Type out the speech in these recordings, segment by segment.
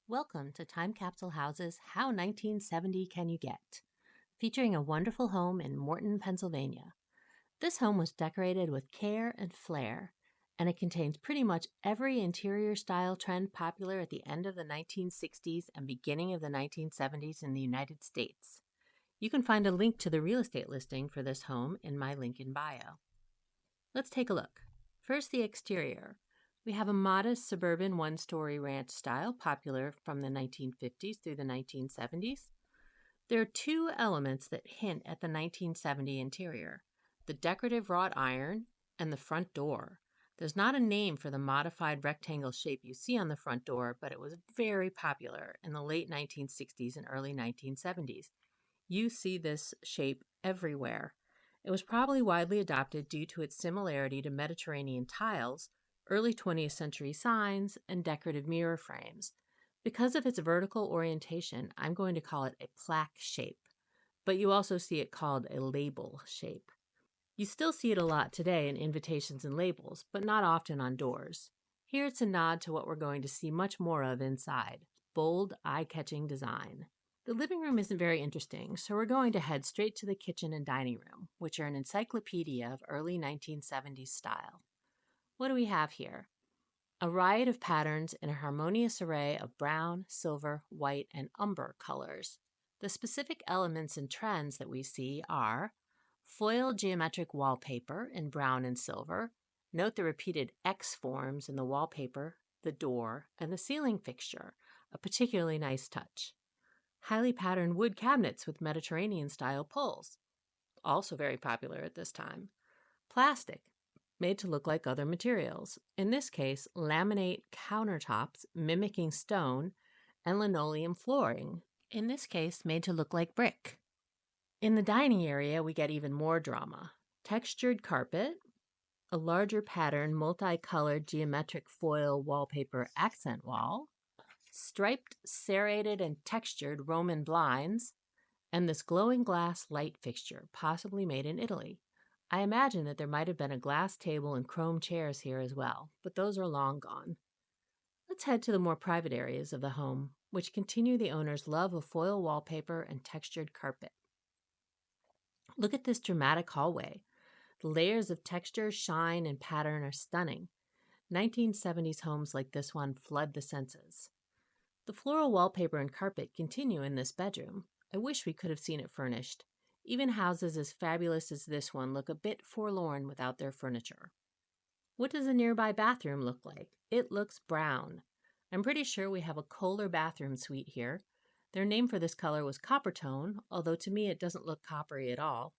Welcome to Time Capsule Houses How 1970 Can You Get? Featuring a wonderful home in Morton, Pennsylvania. This home was decorated with care and flair, and it contains pretty much every interior style trend popular at the end of the 1960s and beginning of the 1970s in the United States. You can find a link to the real estate listing for this home in my link in bio. Let's take a look. First, the exterior. We have a modest suburban one-story ranch style popular from the 1950s through the 1970s. There are two elements that hint at the 1970 interior: the decorative wrought iron and the front door. There's not a name for the modified rectangle shape you see on the front door, but it was very popular in the late 1960s and early 1970s. You see this shape everywhere. It was probably widely adopted due to its similarity to Mediterranean tiles, early 20th century signs, and decorative mirror frames. Because of its vertical orientation, I'm going to call it a plaque shape, but you also see it called a label shape. You still see it a lot today in invitations and labels, but not often on doors. Here it's a nod to what we're going to see much more of inside: bold, eye-catching design. The living room isn't very interesting, so we're going to head straight to the kitchen and dining room, which are an encyclopedia of early 1970s style. What do we have here? A riot of patterns in a harmonious array of brown, silver, white, and umber colors. The specific elements and trends that we see are foil geometric wallpaper in brown and silver. Note the repeated X forms in the wallpaper, the door, and the ceiling fixture, a particularly nice touch. Highly patterned wood cabinets with Mediterranean-style pulls, also very popular at this time. Plastic, made to look like other materials. In this case, laminate countertops mimicking stone, and linoleum flooring. In this case, made to look like brick. In the dining area, we get even more drama. Textured carpet, a larger pattern, multicolored geometric foil wallpaper accent wall, striped, serrated, and textured Roman blinds, and this glowing glass light fixture, possibly made in Italy. I imagine that there might have been a glass table and chrome chairs here as well, but those are long gone. Let's head to the more private areas of the home, which continue the owner's love of foil wallpaper and textured carpet. Look at this dramatic hallway. The layers of texture, shine, and pattern are stunning. 1970s homes like this one flood the senses. The floral wallpaper and carpet continue in this bedroom. I wish we could have seen it furnished. Even houses as fabulous as this one look a bit forlorn without their furniture. What does a nearby bathroom look like? It looks brown. I'm pretty sure we have a Kohler bathroom suite here. Their name for this color was Coppertone, although to me it doesn't look coppery at all.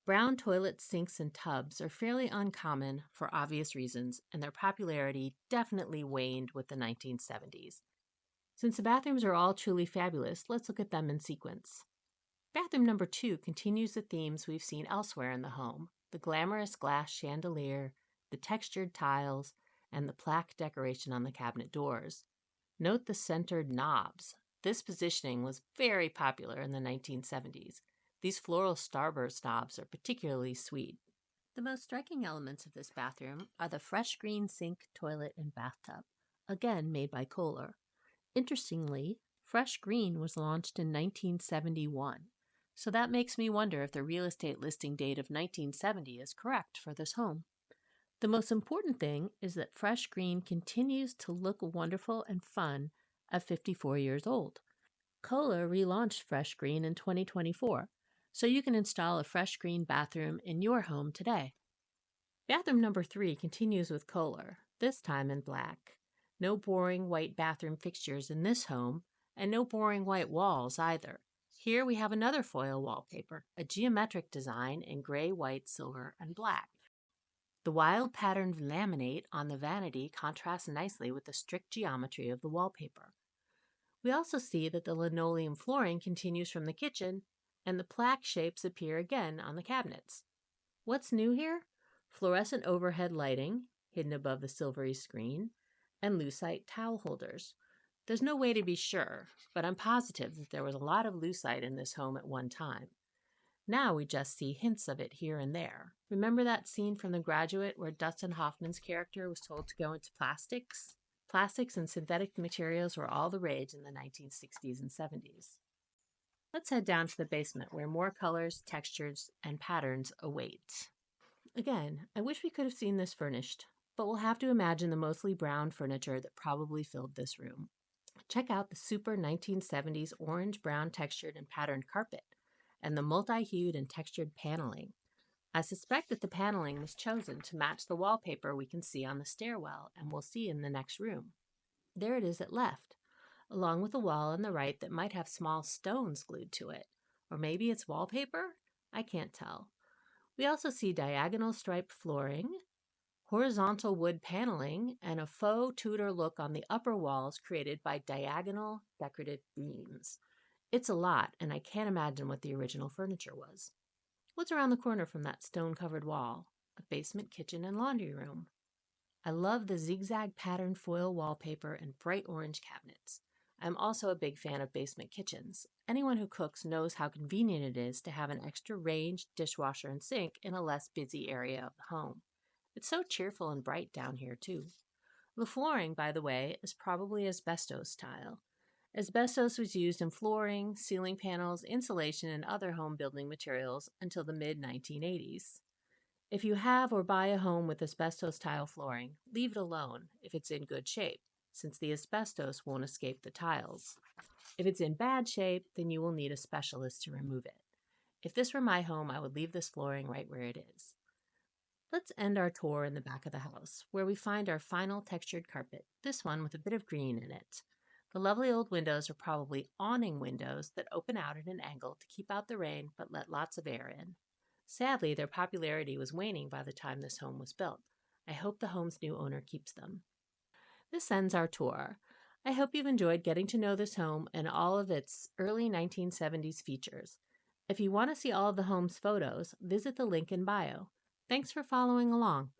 Brown toilets, sinks, and tubs are fairly uncommon for obvious reasons, and their popularity definitely waned with the 1970s. Since the bathrooms are all truly fabulous, let's look at them in sequence. Bathroom number 2 continues the themes we've seen elsewhere in the home: the glamorous glass chandelier, the textured tiles, and the plaque decoration on the cabinet doors. Note the centered knobs. This positioning was very popular in the 1970s. These floral starburst knobs are particularly sweet. The most striking elements of this bathroom are the fresh green sink, toilet, and bathtub, again made by Kohler. Interestingly, fresh green was launched in 1971, so that makes me wonder if the real estate listing date of 1970 is correct for this home. The most important thing is that fresh green continues to look wonderful and fun at 54 years old. Kohler relaunched fresh green in 2024, so you can install a fresh green bathroom in your home today. Bathroom number 3 continues with Kohler, this time in black. No boring white bathroom fixtures in this home, and no boring white walls either. Here we have another foil wallpaper, a geometric design in gray, white, silver, and black. The wild patterned laminate on the vanity contrasts nicely with the strict geometry of the wallpaper. We also see that the linoleum flooring continues from the kitchen, and the plaque shapes appear again on the cabinets. What's new here? Fluorescent overhead lighting, hidden above the silvery screen, and lucite towel holders. There's no way to be sure, but I'm positive that there was a lot of lucite in this home at one time. Now we just see hints of it here and there. Remember that scene from The Graduate where Dustin Hoffman's character was told to go into plastics? Plastics and synthetic materials were all the rage in the 1960s and 70s. Let's head down to the basement where more colors, textures, and patterns await. Again, I wish we could have seen this furnished, but we'll have to imagine the mostly brown furniture that probably filled this room. Check out the super 1970s orange-brown textured and patterned carpet, and the multi-hued and textured paneling. I suspect that the paneling was chosen to match the wallpaper we can see on the stairwell and we'll see in the next room. There it is at left, along with a wall on the right that might have small stones glued to it. Or maybe it's wallpaper? I can't tell. We also see diagonal striped flooring, horizontal wood paneling, and a faux Tudor look on the upper walls created by diagonal decorative beams. It's a lot, and I can't imagine what the original furniture was. What's around the corner from that stone-covered wall? A basement kitchen and laundry room. I love the zigzag patterned foil wallpaper and bright orange cabinets. I'm also a big fan of basement kitchens. Anyone who cooks knows how convenient it is to have an extra range, dishwasher, and sink in a less busy area of the home. It's so cheerful and bright down here, too. The flooring, by the way, is probably asbestos style. Asbestos was used in flooring, ceiling panels, insulation, and other home building materials until the mid-1980s. If you have or buy a home with asbestos tile flooring, leave it alone if it's in good shape, since the asbestos won't escape the tiles. If it's in bad shape, then you will need a specialist to remove it. If this were my home, I would leave this flooring right where it is. Let's end our tour in the back of the house, where we find our final textured carpet, this one with a bit of green in it. The lovely old windows are probably awning windows that open out at an angle to keep out the rain but let lots of air in. Sadly, their popularity was waning by the time this home was built. I hope the home's new owner keeps them. This ends our tour. I hope you've enjoyed getting to know this home and all of its early 1970s features. If you want to see all of the home's photos, visit the link in bio. Thanks for following along.